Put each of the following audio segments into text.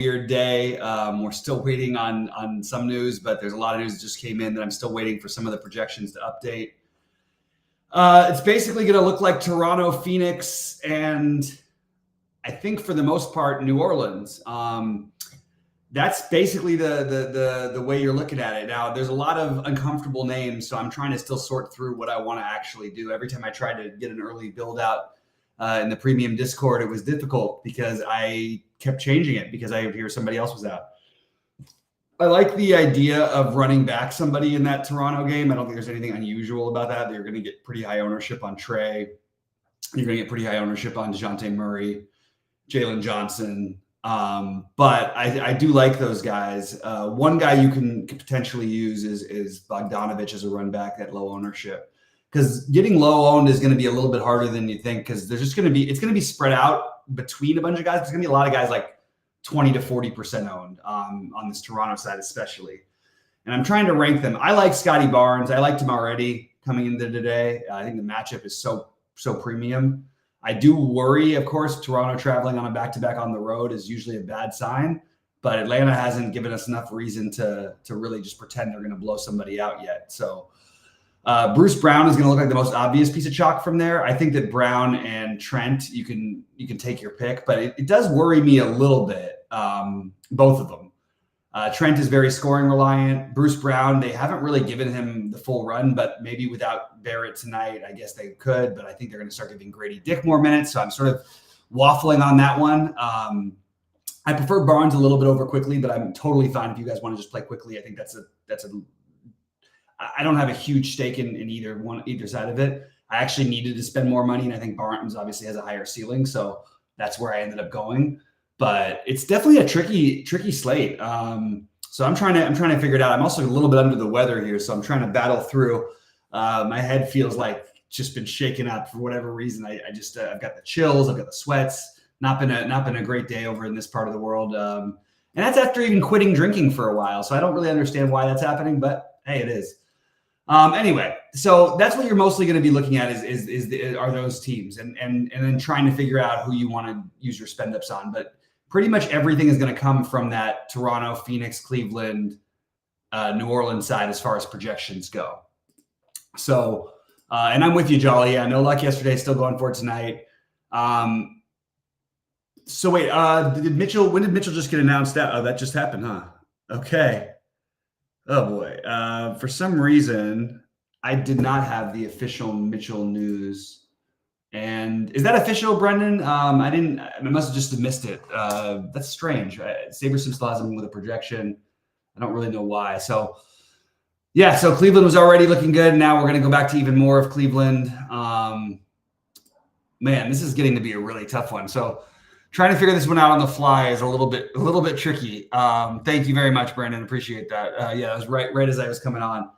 weird day. We're still waiting on some news, but there's a lot of news that just came in that I'm still waiting for some of the projections to update. It's basically going to look like Toronto, Phoenix, and I think for the most part, New Orleans. That's basically the way you're looking at it. Now, there's a lot of uncomfortable names, so I'm trying to still sort through what I want to actually do. Every time I tried to get an early build out in the premium Discord, it was difficult because I kept changing it because I hear somebody else was out. I like the idea of running back somebody in that Toronto game. I don't think there's anything unusual about that. You're going to get pretty high ownership on Trey. You're going to get pretty high ownership on DeJounte Murray, Jalen Johnson. But I do like those guys. One guy you can potentially use is Bogdanovich as a run back at low ownership, because getting low owned is going to be a little bit harder than you think, because there's just going to be, it's going to be spread out between a bunch of guys. There's going to be a lot of guys like 20 to 40% owned on this Toronto side, especially. And I'm trying to rank them. I like Scotty Barnes. I liked him already coming into today. I think the matchup is so premium. I do worry, of course, Toronto traveling on a back-to-back on the road is usually a bad sign, but Atlanta hasn't given us enough reason to really just pretend they're going to blow somebody out yet. So Bruce Brown is going to look like the most obvious piece of chalk from there. I think that Brown and Trent, you can take your pick, but it does worry me a little bit, both of them. Trent is very scoring reliant. Bruce Brown, they haven't really given him the full run, but maybe without Barrett tonight, I guess they could. But I think they're going to start giving Grady Dick more minutes. So I'm sort of waffling on that one. I prefer Barnes a little bit over Quickly, but I'm totally fine if you guys want to just play Quickly. I think I don't have a huge stake in either side of it. I actually needed to spend more money, and I think Barnes obviously has a higher ceiling, so that's where I ended up going. But it's definitely a tricky slate. So I'm trying to figure it out. I'm also a little bit under the weather here, so I'm trying to battle through. My head feels like just been shaken up for whatever reason. I've got the chills, I've got the sweats. Not been a great day over in this part of the world, and that's after even quitting drinking for a while. So I don't really understand why that's happening, but hey, it is. Anyway, so that's what you're mostly going to be looking at are those teams, and then trying to figure out who you want to use your spend ups on. But pretty much everything is going to come from that Toronto, Phoenix, Cleveland, New Orleans side as far as projections go. So, and I'm with you, Jolly. Yeah, no luck yesterday. Still going for it tonight. So wait, when did Mitchell just get announced out? Oh, that just happened, huh? Okay. Oh boy. For some reason, I did not have the official Mitchell news. And is that official, Brendan? I must have just missed it. That's strange. SaberSim still has him with a projection. I don't really know why. So yeah, so Cleveland was already looking good. Now we're going to go back to even more of Cleveland. Man, this is getting to be a really tough one. So trying to figure this one out on the fly is a little bit tricky. Thank you very much, Brandon. Appreciate that. Yeah, it was right as I was coming on.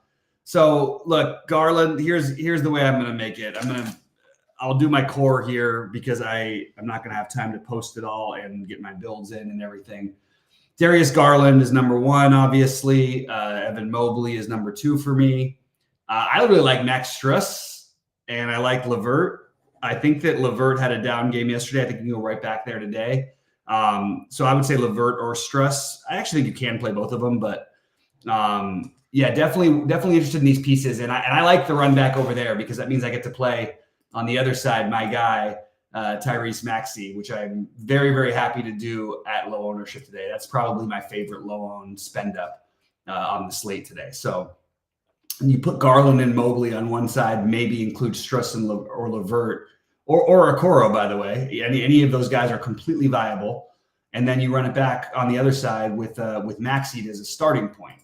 So look, Garland, here's the way I'm going to make it. I'll do my core here because I'm not going to have time to post it all and get my builds in and everything. Darius Garland is number one, obviously. Evan Mobley is number two for me. I really like Max Struss, and I like LeVert. I think that LeVert had a down game yesterday. I think he can go right back there today. So I would say LeVert or Struss. I actually think you can play both of them, but yeah, definitely interested in these pieces. And I like the run back over there because that means I get to play on the other side my guy, Tyrese Maxey, which I'm very, very happy to do at low ownership today. That's probably my favorite low-owned spend-up on the slate today. So you put Garland and Mobley on one side, maybe include Struss or LeVert, or Okoro, by the way. Any of those guys are completely viable. And then you run it back on the other side with Maxey as a starting point.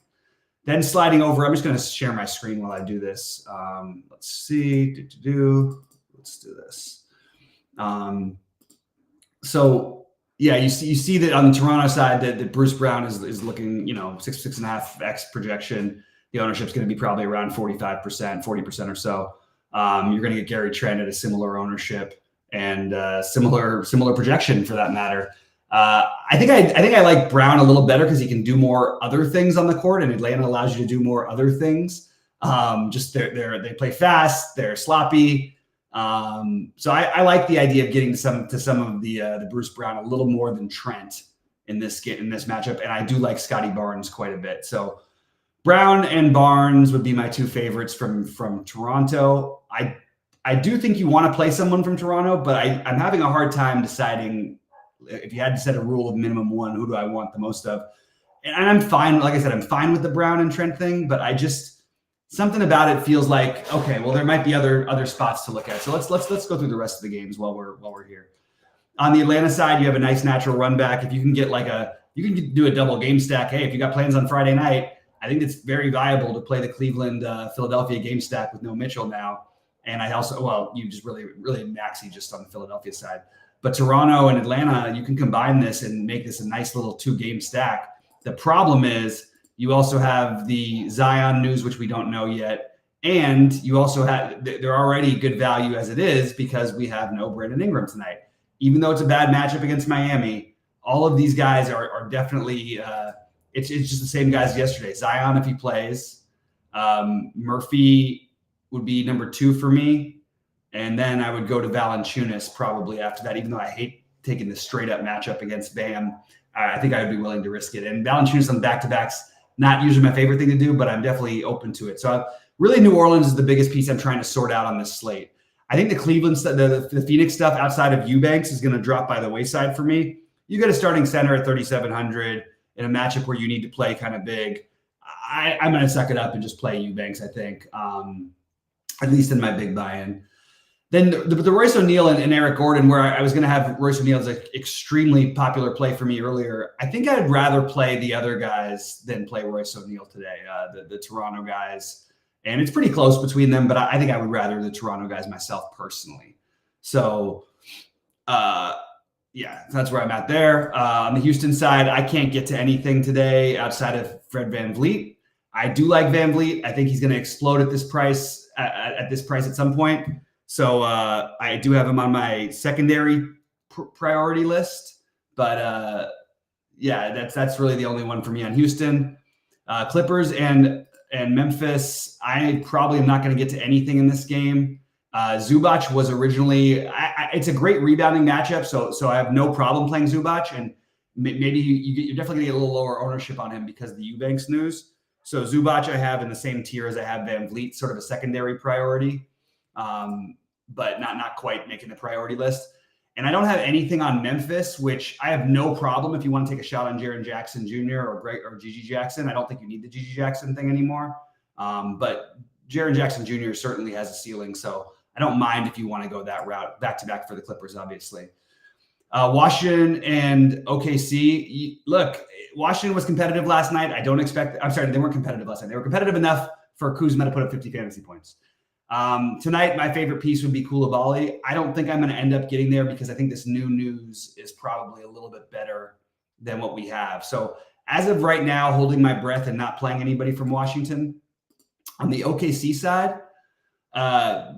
Then sliding over, I'm just going to share my screen while I do this. Let's see. Let's do this. So yeah, you see that on the Toronto side that Bruce Brown is looking, 6.5x projection. The ownership's going to be probably around 45%, 40% or so. You're going to get Gary Trent at a similar ownership and similar projection for that matter. I think I like Brown a little better because he can do more other things on the court, and Atlanta allows you to do more other things. Just they play fast, they're sloppy. So I like the idea of getting to some of the Bruce Brown a little more than Trent in this matchup, and I do like Scotty Barnes quite a bit. So Brown and Barnes would be my two favorites from Toronto. I do think you want to play someone from Toronto, but I'm having a hard time deciding if you had to set a rule of minimum one, who do I want the most of? And I'm fine. Like I said, I'm fine with the Brown and Trent thing, but I just something about it feels like, okay, well, there might be other spots to look at. So let's go through the rest of the games while we're here. On the Atlanta side, you have a nice natural run back. If you can get you can do a double game stack. Hey, if you got plans on Friday night, I think it's very viable to play the Cleveland Philadelphia game stack with no Mitchell now. And I also, you just really maxi just on the Philadelphia side. But Toronto and Atlanta, you can combine this and make this a nice little 2-game stack. The problem is you also have the Zion news, which we don't know yet. And you also have, they're already good value as it is because we have no Brandon Ingram tonight. Even though it's a bad matchup against Miami, all of these guys are definitely, it's just the same guys yesterday. Zion, if he plays, Murphy would be number 2 for me. And then I would go to Valanciunas probably after that, even though I hate taking the straight up matchup against Bam. I think I would be willing to risk it. And Valanciunas on back-to-backs, not usually my favorite thing to do, but I'm definitely open to it. So really New Orleans is the biggest piece I'm trying to sort out on this slate. I think the Cleveland, the Phoenix stuff outside of Eubanks is going to drop by the wayside for me. You get a starting center at 3,700 in a matchup where you need to play kind of big. I'm going to suck it up and just play Eubanks, I think, at least in my big buy-in. Then the Royce O'Neal and Eric Gordon, where I was going to have Royce O'Neal as an extremely popular play for me earlier. I think I'd rather play the other guys than play Royce O'Neal today, the Toronto guys. And it's pretty close between them, but I think I would rather the Toronto guys myself personally. So, yeah, that's where I'm at there. On the Houston side, I can't get to anything today outside of Fred VanVleet. I do like VanVleet. I think he's going to explode at this price at some point. So I do have him on my secondary priority list, but yeah, that's really the only one for me on Houston. Clippers and Memphis, I probably am not going to get to anything in this game. Zubac was originally, it's a great rebounding matchup, so I have no problem playing Zubac, and maybe you're definitely going to get a little lower ownership on him because of the Eubanks news. So Zubac I have in the same tier as I have VanVleet, sort of a secondary priority. But not quite making the priority list. And I don't have anything on Memphis, which I have no problem if you want to take a shot on Jaren Jackson Jr. or Gigi Jackson. I don't think you need the Gigi Jackson thing anymore. But Jaren Jackson Jr. certainly has a ceiling, so I don't mind if you want to go that route, back-to-back for the Clippers, obviously. Washington and OKC. Look, Washington was competitive last night. They weren't competitive last night. They were competitive enough for Kuzma to put up 50 fantasy points. Tonight, my favorite piece would be Koulibaly. I don't think I'm going to end up getting there because I think this new news is probably a little bit better than what we have. So as of right now, holding my breath and not playing anybody from Washington. On the OKC side,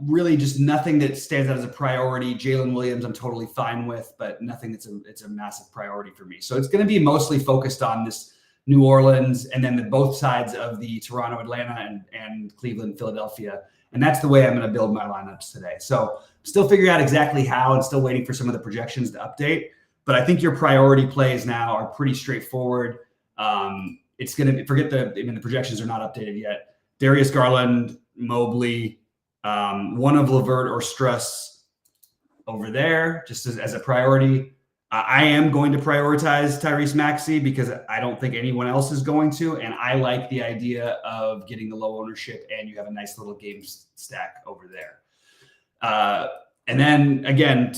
really just nothing that stands out as a priority. Jalen Williams, I'm totally fine with, but nothing it's a massive priority for me. So it's going to be mostly focused on this New Orleans and then both sides of the Toronto, Atlanta, and Cleveland, Philadelphia. And that's the way I'm going to build my lineups today. So still figuring out exactly how and still waiting for some of the projections to update. But I think your priority plays now are pretty straightforward. It's going to the projections are not updated yet. Darius Garland, Mobley, one of LeVert or Struss over there, just as a priority. I am going to prioritize Tyrese Maxey because I don't think anyone else is going to. And I like the idea of getting the low ownership and you have a nice little game stack over there. And then again,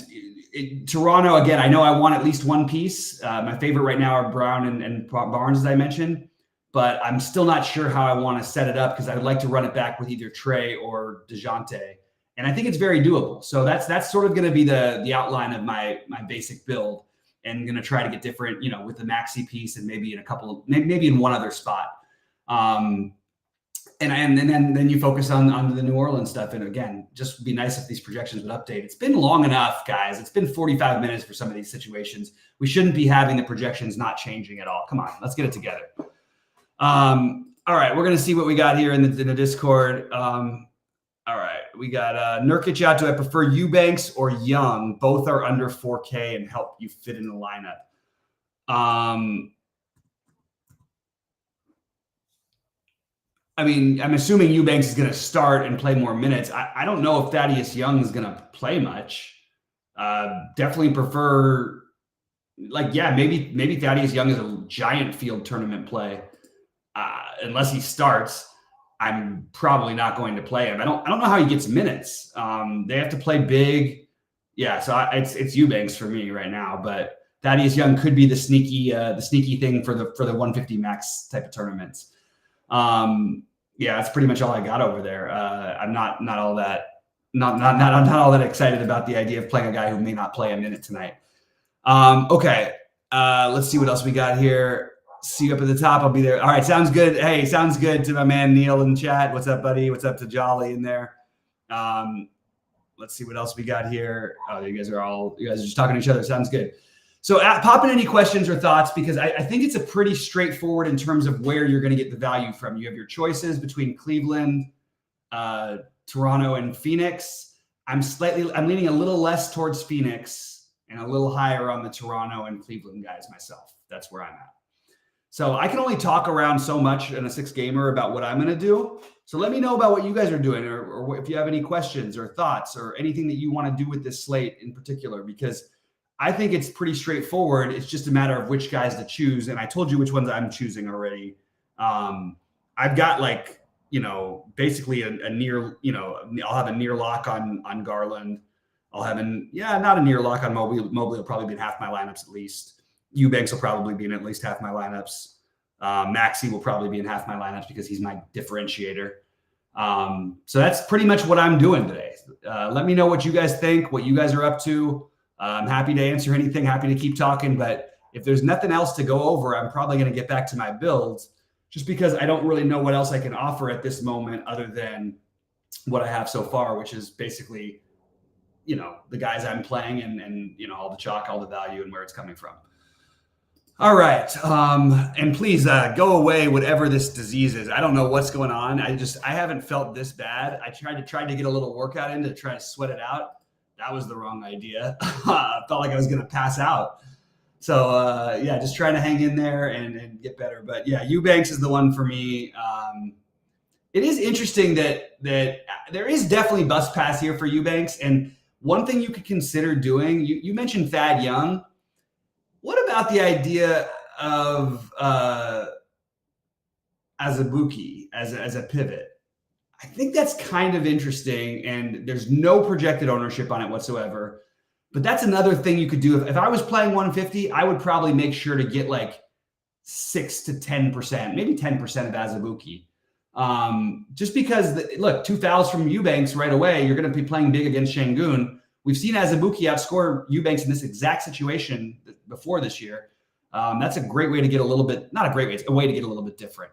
Toronto, again, I know I want at least one piece. My favorite right now are Brown and Barnes, as I mentioned, but I'm still not sure how I want to set it up because I would like to run it back with either Trey or DeJounte. And I think it's very doable. So that's sort of going to be the outline of my basic build, and going to try to get different, with the maxi piece and maybe maybe in one other spot. And then you focus on the New Orleans stuff. And again, just be nice if these projections would update. It's been long enough, guys. It's been 45 minutes for some of these situations. We shouldn't be having the projections not changing at all. Come on, let's get it together. All right, we're going to see what we got here in the Discord. All right, we got Nurkic out. Do I prefer Eubanks or Young? Both are under 4K and help you fit in the lineup. I mean, I'm assuming Eubanks is going to start and play more minutes. I don't know if Thaddeus Young is going to play much. Definitely prefer, like, yeah, maybe Thaddeus Young is a giant field tournament play. Unless he starts, I'm probably not going to play him. I don't know how he gets minutes. They have to play big. Yeah, so it's Eubanks for me right now. But Thaddeus Young could be the sneaky thing for the 150 max type of tournaments. Yeah, that's pretty much all I got over there. I'm not all that excited about the idea of playing a guy who may not play a minute tonight. Okay, let's see what else we got here. See you up at the top. I'll be there. All right, sounds good. Hey, sounds good to my man Neil in chat. What's up, buddy? What's up to Jolly in there? Let's see what else we got here. Oh, you guys are just talking to each other. Sounds good. So pop in any questions or thoughts, because I think it's a pretty straightforward in terms of where you're going to get the value from. You have your choices between Cleveland, Toronto, and Phoenix. I'm leaning a little less towards Phoenix and a little higher on the Toronto and Cleveland guys myself. That's where I'm at. So I can only talk around so much in a 6-gamer about what I'm going to do. So let me know about what you guys are doing, or if you have any questions or thoughts or anything that you want to do with this slate in particular, because I think it's pretty straightforward. It's just a matter of which guys to choose. And I told you which ones I'm choosing already. I've got basically a near, I'll have a near lock on Garland. I'll have not a near lock on Mobley. Mobley will probably be in half my lineups at least. Eubanks will probably be in at least half my lineups. Maxey will probably be in half my lineups because he's my differentiator. So that's pretty much what I'm doing today. Let me know what you guys think, what you guys are up to. I'm happy to answer anything, happy to keep talking. But if there's nothing else to go over, I'm probably going to get back to my builds, just because I don't really know what else I can offer at this moment other than what I have so far, which is basically, the guys I'm playing and all the chalk, all the value, and where it's coming from. All right. And please go away, whatever this disease is. I don't know what's going on. I haven't felt this bad. I tried to get a little workout in to try to sweat it out. That was the wrong idea. I felt like I was going to pass out. So just trying to hang in there and get better. But yeah, Eubanks is the one for me. It is interesting that there is definitely bus pass here for Eubanks. And one thing you could consider doing, you mentioned Thad Young. What about the idea of Azubuike as a pivot? I think that's kind of interesting, and there's no projected ownership on it whatsoever. But that's another thing you could do. If I was playing 150, I would probably make sure to get like 6 to 10%, maybe 10% of Azubuike. Just because, look, 2 fouls from Eubanks right away, you're going to be playing big against Şengün. We've seen Azubuike outscore Eubanks in this exact situation before this year. That's a great way to get a little bit, not a great way, it's a way to get a little bit different.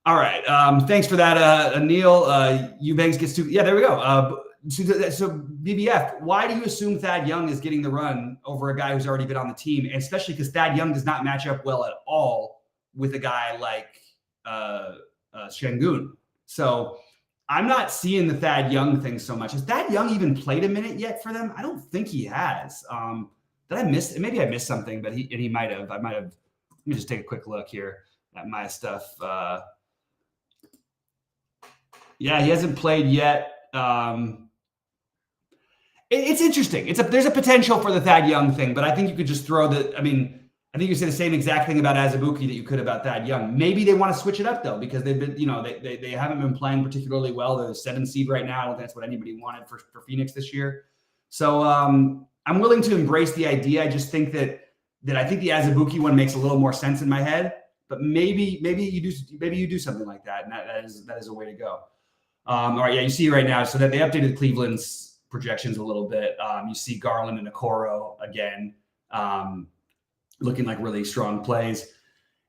All right. Thanks for that, Neil. Eubanks gets there we go. So BBF, why do you assume Thad Young is getting the run over a guy who's already been on the team? And especially because Thad Young does not match up well at all with a guy like Şengün. So I'm not seeing the Thad Young thing so much. Has Thad Young even played a minute yet for them? I don't think he has. Did I miss? Maybe I missed something, but he might have. I might have. Let me just take a quick look here at my stuff. Yeah, he hasn't played yet. It's interesting. There's a potential for the Thad Young thing, but I think you could just throw I think you say the same exact thing about Azubuike that you could about Thad Young. Maybe they want to switch it up though, because they've been, they haven't been playing particularly well. They're the 7th seed right now. I don't think that's what anybody wanted for Phoenix this year. So I'm willing to embrace the idea. I just think that I think the Azubuike one makes a little more sense in my head. But maybe you do something like that, and that is a way to go. All right, yeah, you see right now, so that they updated Cleveland's projections a little bit. You see Garland and Okoro again, looking like really strong plays.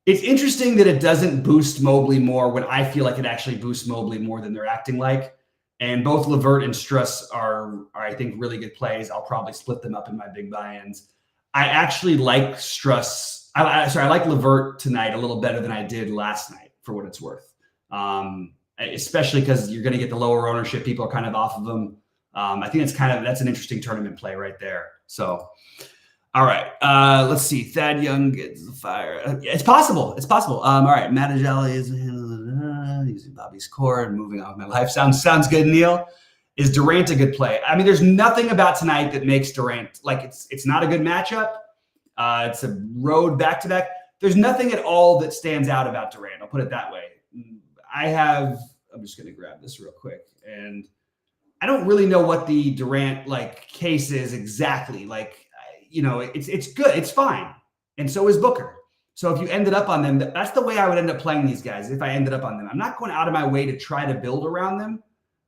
It's interesting that it doesn't boost Mobley more when I feel like it actually boosts Mobley more than they're acting like. And both LeVert and Struss are I think, really good plays. I'll probably split them up in my big buy-ins. I actually like Struss. I like LeVert tonight a little better than I did last night, for what it's worth. Especially because you're going to get the lower ownership. People are kind of off of them. I think that's an interesting tournament play right there. So, All right. Let's see. Thad Young gets the fire. It's possible. It's possible. All right. Matt Ajali is using Bobby's core and moving on with my life. Sounds good, Neil. Is Durant a good play? I mean, there's nothing about tonight that makes Durant like it's not a good matchup. It's a road back-to-back. There's nothing at all that stands out about Durant. I'll put it that way. I'm just going to grab this real quick. And I don't really know what the Durant like case is exactly. Like, it's good. It's fine. And so is Booker. So if you ended up on them, that's the way I would end up playing these guys if I ended up on them. I'm not going out of my way to try to build around them.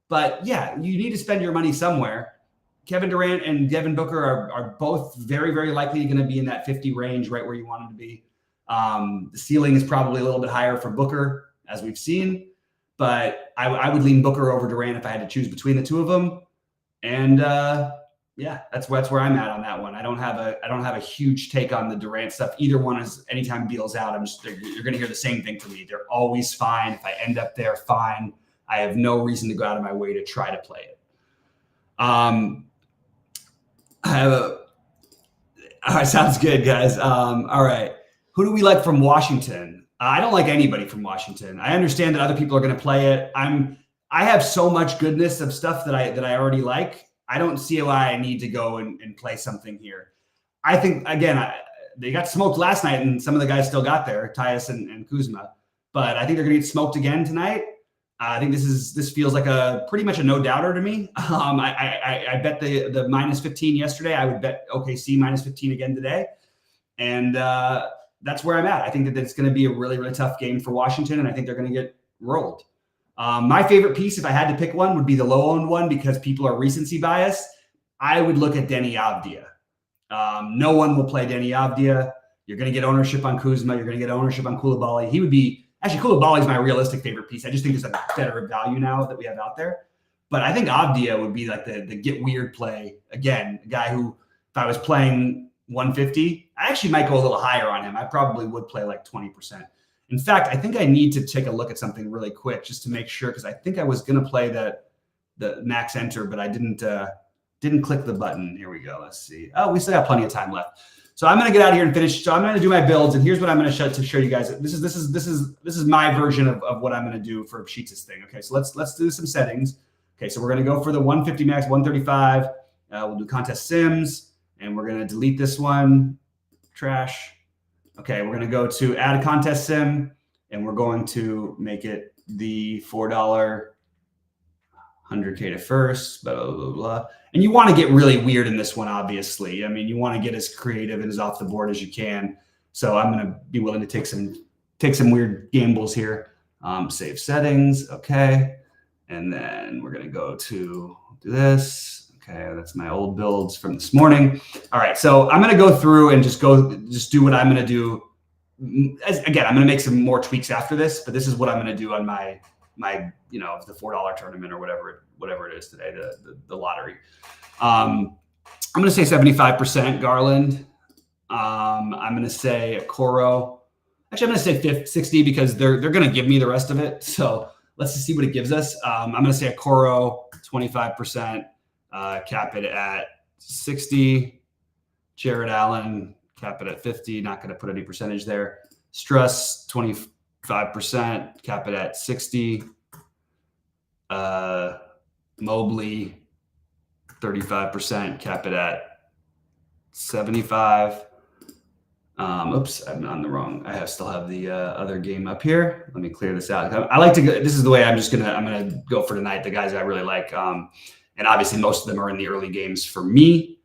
But yeah, you need to spend your money somewhere. Kevin Durant and Devin Booker are both very, very likely going to be in that 50 range, right where you want them to be. The ceiling is probably a little bit higher for Booker, as we've seen. But I would lean Booker over Durant if I had to choose between the two of them. And yeah, that's where I'm at on that one. I don't have a huge take on the Durant stuff. Either one is anytime Beal's out, you're going to hear the same thing from me. They're always fine. If I end up there, fine. I have no reason to go out of my way to try to play it. All right, sounds good, guys. All right. Who do we like from Washington? I don't like anybody from Washington. I understand that other people are going to play it. I have so much goodness of stuff that I already like. I don't see why I need to go and play something here. I think, again, they got smoked last night, and some of the guys still got there, Tyus and Kuzma. But I think they're going to get smoked again tonight. I think this feels like pretty much a no doubter to me. I bet the minus 15 yesterday. I would bet OKC minus 15 again today, and that's where I'm at. I think that it's going to be a really, really tough game for Washington, and I think they're going to get rolled. My favorite piece, if I had to pick one, would be the low-owned one because people are recency bias. I would look at Denny Avdia. No one will play Denny Avdia. You're going to get ownership on Kuzma. You're going to get ownership on Koulibaly. He would be actually Koulibaly is my realistic favorite piece. I just think there's a better value now that we have out there. But I think Avdia would be like the get weird play again. A guy who, if I was playing 150, I actually might go a little higher on him. I probably would play like 20%. In fact, I think I need to take a look at something really quick just to make sure, because I think I was going to play the max enter, but I didn't click the button. Here we go. Let's see. Oh, we still got plenty of time left. So I'm going to get out of here and finish. So I'm going to do my builds, and here's what I'm going to show you guys. This is my version of what I'm going to do for Sheets' thing. Okay, so let's do some settings. Okay, so we're going to go for the 150 max, 135. We'll do contest sims, and we're going to delete this one. Trash. Okay, we're going to go to add a contest sim, and we're going to make it the $4 100K to first, blah, blah, blah, blah. And you want to get really weird in this one, obviously. I mean, you want to get as creative and as off the board as you can. So I'm going to be willing to take some weird gambles here. Save settings. Okay. And then we're going to go to do this. Okay. That's my old builds from this morning. All right. So I'm going to go through and just do what I'm going to do. Again, I'm going to make some more tweaks after this, but this is what I'm going to do on my the $4 tournament or whatever it is today, the lottery. I'm going to say 75% Garland. I'm going to say Okoro. Actually, I'm going to say 60 because they're going to give me the rest of it. So let's just see what it gives us. I'm going to say Okoro 25%, cap it at 60. Jared Allen, cap it at 50. Not going to put any percentage there. Struss 25%, cap it at 60. Mobley 35%, cap it at 75. Oops, I'm on the wrong. I still have the other game up here. Let me clear this out. I like to go. This is the way I'm gonna go for tonight. The guys I really like, and obviously most of them are in the early games for me.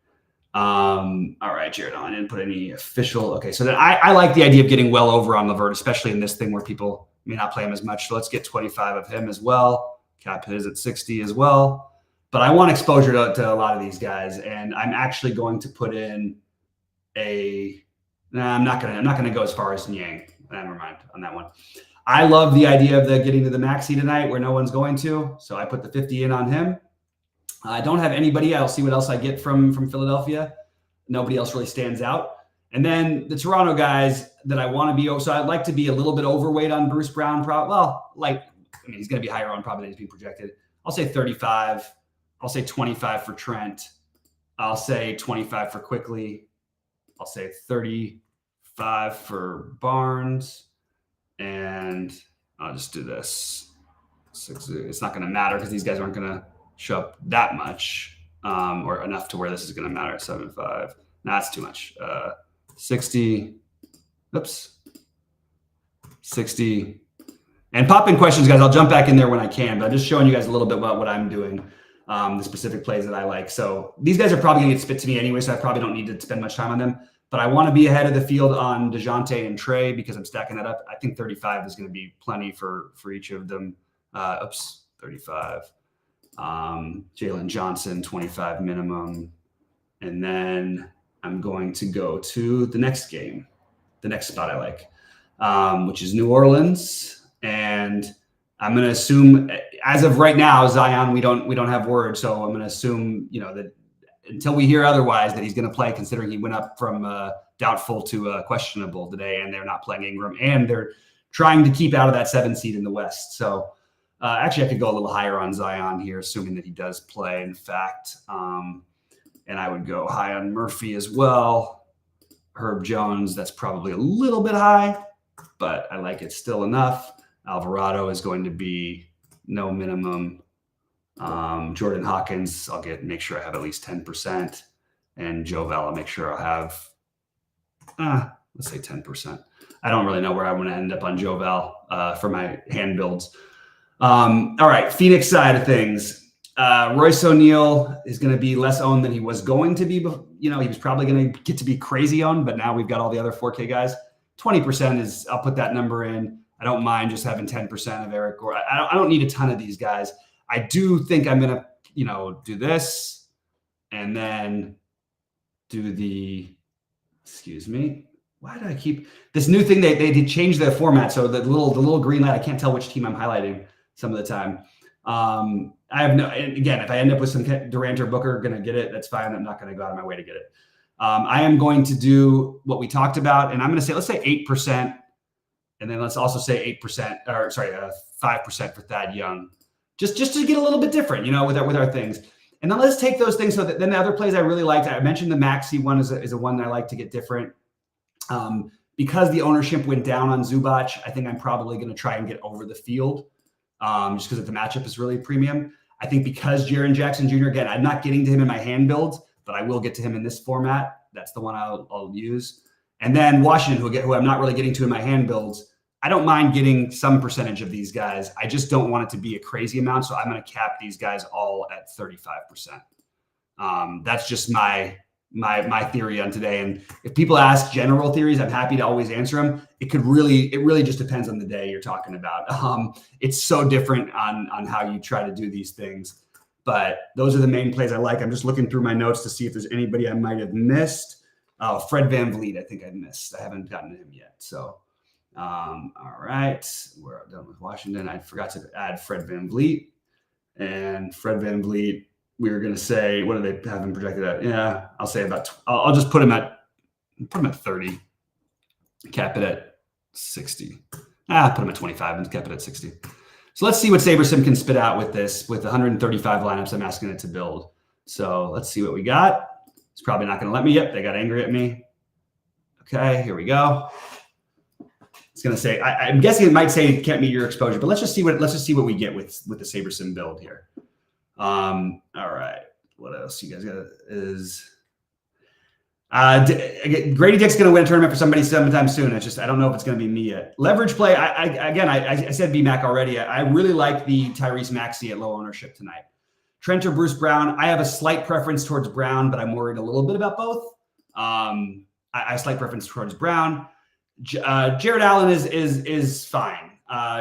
All right, Jared Allen, I didn't put any official. Okay, so then I like the idea of getting well over on Levert, especially in this thing where people may not play him as much. So let's get 25 of him as well. Cap is at 60 as well. But I want exposure to a lot of these guys, and I'm actually going to put in I'm not gonna go as far as Niang. Never mind on that one. I love the idea of getting to the maxi tonight where no one's going to. So I put the 50 in on him. I don't have anybody. I'll see what else I get from Philadelphia. Nobody else really stands out. And then the Toronto guys that I want to be. So I'd like to be a little bit overweight on Bruce Brown. He's going to be higher on probably than he's being projected. I'll say 35. I'll say 25 for Trent. I'll say 25 for Quickly. I'll say 35 for Barnes, and I'll just do this. It's not going to matter because these guys aren't going to show up that much, or enough to where this is going to matter. 75. Nah, that's too much. 60. Oops. 60. And pop in questions, guys. I'll jump back in there when I can, but I'm just showing you guys a little bit about what I'm doing, the specific plays that I like. So these guys are probably going to get spit to me anyway, so I probably don't need to spend much time on them. But I want to be ahead of the field on DeJounte and Trey because I'm stacking that up. I think 35 is going to be plenty for each of them. 35. Jalen Johnson, 25 minimum. And then I'm going to go to the next game, the next spot I like, which is New Orleans. And I'm going to assume, as of right now, Zion, we don't have word. So I'm going to assume, that until we hear otherwise, that he's going to play, considering he went up from doubtful to questionable today, and they're not playing Ingram, and they're trying to keep out of that 7 seed in the West. So actually, I could go a little higher on Zion here, assuming that he does play, in fact. And I would go high on Murphy as well. Herb Jones, that's probably a little bit high, but I like it still enough. Alvarado is going to be no minimum. Jordan Hawkins, make sure I have at least 10%. And Joe Val, I'll make sure I'll have, let's say 10%. I don't really know where I want to end up on Joe Val for my hand builds. All right, Phoenix side of things. Royce O'Neal is going to be less owned than he was going to be. He was probably going to get to be crazy owned, but now we've got all the other 4K guys. 20% is, I'll put that number in. I don't mind just having 10% of Eric Gore. I don't need a ton of these guys. I do think I'm going to, do this and then do excuse me. Why did I keep this new thing? They did change the format. So the little green light, I can't tell which team I'm highlighting some of the time. I have and again, if I end up with some Durant or Booker going to get it, that's fine. I'm not going to go out of my way to get it. I am going to do what we talked about, and I'm going to say, let's say 8%. And then let's also say 8%, 5% for Thad Young, just to get a little bit different, with our things. And then let's take those things. So that then the other plays I really liked, I mentioned the Maxey one is a one that I like to get different. Because the ownership went down on Zubac, I think I'm probably going to try and get over the field, just because the matchup is really premium. I think because Jaren Jackson Jr., again, I'm not getting to him in my hand builds, but I will get to him in this format. That's the one I'll use. And then Washington, who I'm not really getting to in my hand builds. I don't mind getting some percentage of these guys. I just don't want it to be a crazy amount. So I'm going to cap these guys all at 35%. That's just my theory on today. And if people ask general theories, I'm happy to always answer them. It really just depends on the day you're talking about. It's so different on how you try to do these things. But those are the main plays I like. I'm just looking through my notes to see if there's anybody I might have missed. Fred VanVleet, I think I missed. I haven't gotten to him yet. So, all right, we're done with Washington. I forgot to add Fred VanVleet. And Fred VanVleet, we were going to say, what do they have him projected at? Yeah, I'll say I'll just put him at 30. Cap it at 60. Put him at 25 and cap it at 60. So let's see what SaberSim can spit out with this, with 135 lineups I'm asking it to build. So let's see what we got. It's probably not going to let me. Yep, they got angry at me. Okay, here we go. It's going to say, I'm guessing it might say it can't meet your exposure, but let's just see what we get with the SaberSim build here. All right. What else you guys got is Grady Dick's going to win a tournament for somebody sometime soon. It's just, I don't know if it's going to be me yet. Leverage play. I said BMAC already. I really like the Tyrese Maxey at low ownership tonight. Trent or Bruce Brown. I have a slight preference towards Brown, but I'm worried a little bit about both. I have a slight preference towards Brown. Jared Allen is fine.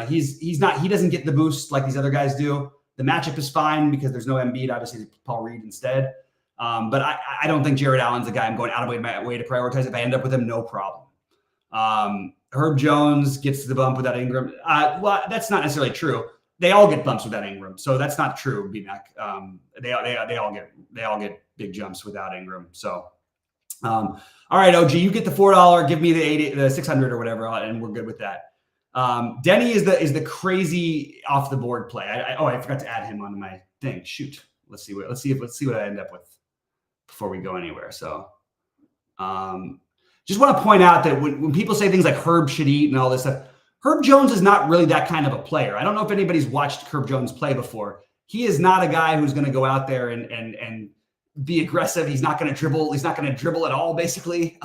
He doesn't get the boost like these other guys do. The matchup is fine because there's no Embiid, obviously Paul Reed instead. But I don't think Jared Allen's a guy I'm going out of my way to prioritize. If I end up with him, no problem. Herb Jones gets the bump without Ingram. Well, that's not necessarily true. They all get bumps without Ingram, so that's not true, BMAC. They all get big jumps without Ingram. So, all right, OG, you get the $4. Give me the 600 or whatever, and we're good with that. Denny is the crazy off the board play. I forgot to add him onto my thing. Shoot. Let's see what I end up with before we go anywhere. So, all Just want to point out that when people say things like Herb should eat and all this stuff, Herb Jones is not really that kind of a player. I don't know if anybody's watched Herb Jones play before. He is not a guy who's going to go out there and be aggressive. He's not going to dribble. He's not going to dribble at all, basically.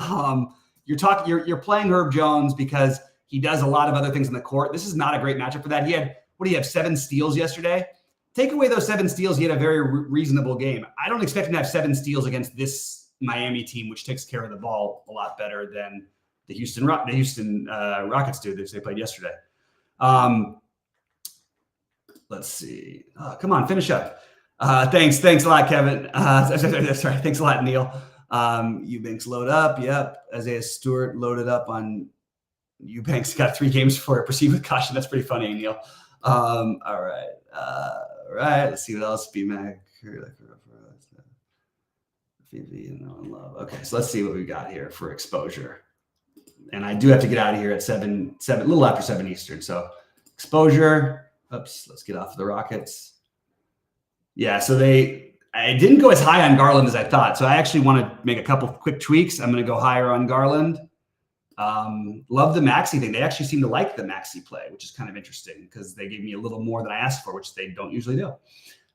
You're playing Herb Jones because he does a lot of other things in the court. This is not a great matchup for that. He had, 7 steals yesterday? Take away those 7 steals, he had a very reasonable game. I don't expect him to have 7 steals against this Miami team, which takes care of the ball a lot better than the Houston Rockets do that they played yesterday. Let's see. Come on, finish up. Thanks a lot, Kevin. Sorry, thanks a lot, Neil. Eubanks load up. Yep. Isaiah Stewart loaded up on Eubanks. Got 3 games for it. Proceed with caution. That's pretty funny, Neil. All right. All right. Let's see what else. BMAC. Okay, so let's see what we got here for exposure. And I do have to get out of here at 7, a little after 7 Eastern. So exposure. Oops, let's get off the Rockets. Yeah, so I didn't go as high on Garland as I thought. So I actually want to make a couple quick tweaks. I'm going to go higher on Garland. Love the Maxey thing. They actually seem to like the Maxey play, which is kind of interesting because they gave me a little more than I asked for, which they don't usually do.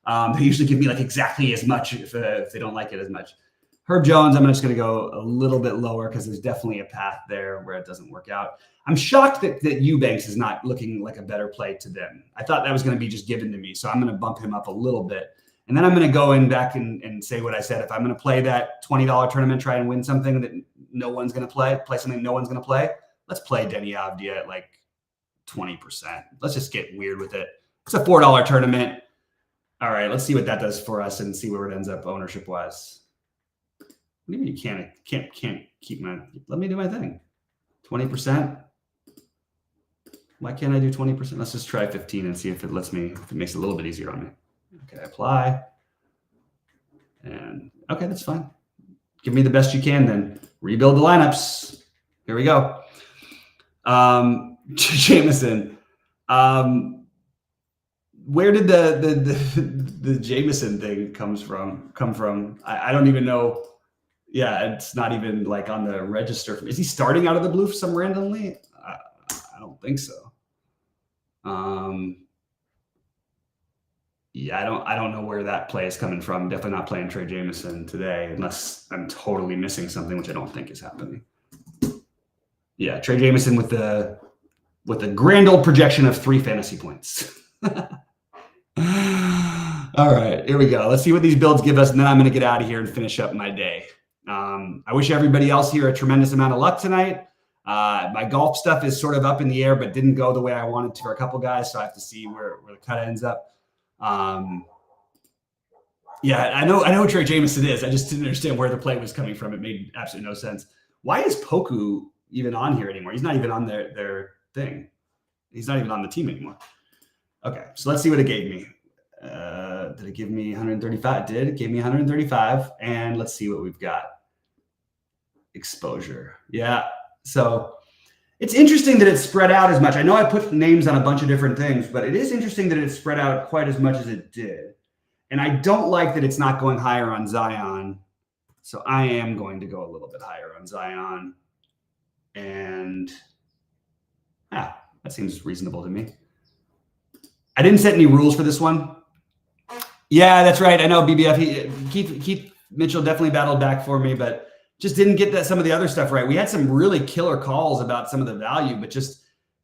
They usually give me like exactly as much if they don't like it as much. Herb Jones, I'm just going to go a little bit lower because there's definitely a path there where it doesn't work out. I'm shocked that Eubanks is not looking like a better play to them. I thought that was going to be just given to me, so I'm going to bump him up a little bit. And then I'm going to go in back and say what I said. If I'm going to play that $20 tournament, try and win something that no one's going to play something no one's going to play, let's play Denny Avdia at like 20%. Let's just get weird with it. It's a $4 tournament. All right, let's see what that does for us and see where it ends up ownership-wise. What do you mean you can't keep let me do my thing. 20%. Why can't I do 20%? Let's just try 15 and see if it makes it a little bit easier on me. Okay, apply. And okay, that's fine. Give me the best you can then. Rebuild the lineups. Here we go. Jameson. Where did the Jameson thing come from? I don't even know. Yeah, it's not even like on the register. Is he starting out of the blue for some randomly? I don't think so. Yeah, I don't know where that play is coming from. Definitely not playing Trey Jameson today unless I'm totally missing something, which I don't think is happening. Yeah, Trey Jameson with the grand old projection of 3 fantasy points. All right, here we go. Let's see what these builds give us, and then I'm going to get out of here and finish up my day. I wish everybody else here a tremendous amount of luck tonight. My golf stuff is sort of up in the air, but didn't go the way I wanted to for a couple guys, so I have to see where the cut ends up. Yeah, I know Trey Jameson is. I just didn't understand where the play was coming from. It made absolutely no sense. Why is Poku even on here anymore? He's not even on their thing. He's not even on the team anymore. Okay, so let's see what it gave me. Did it give me 135? It gave me 135. And let's see what we've got. Exposure. Yeah. So it's interesting that it's spread out as much. I know I put names on a bunch of different things, but it is interesting that it's spread out quite as much as it did. And I don't like that it's not going higher on Zion. So I am going to go a little bit higher on Zion. And that seems reasonable to me. I didn't set any rules for this one. Yeah, that's right. I know BBF. Keith Mitchell definitely battled back for me, but just didn't get some of the other stuff right. We had some really killer calls about some of the value, but just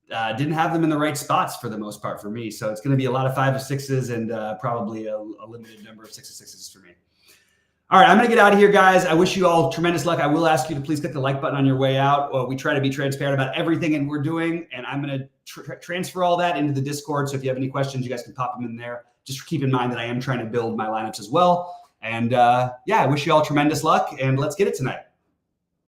didn't have them in the right spots for the most part for me. So it's going to be a lot of 5 of 6s and probably a limited number of 6 of 6s for me. All right, I'm going to get out of here, guys. I wish you all tremendous luck. I will ask you to please click the like button on your way out. We try to be transparent about everything and we're doing, and I'm going to transfer all that into the Discord. So if you have any questions, you guys can pop them in there. Just keep in mind that I am trying to build my lineups as well. And yeah, I wish you all tremendous luck, and let's get it tonight.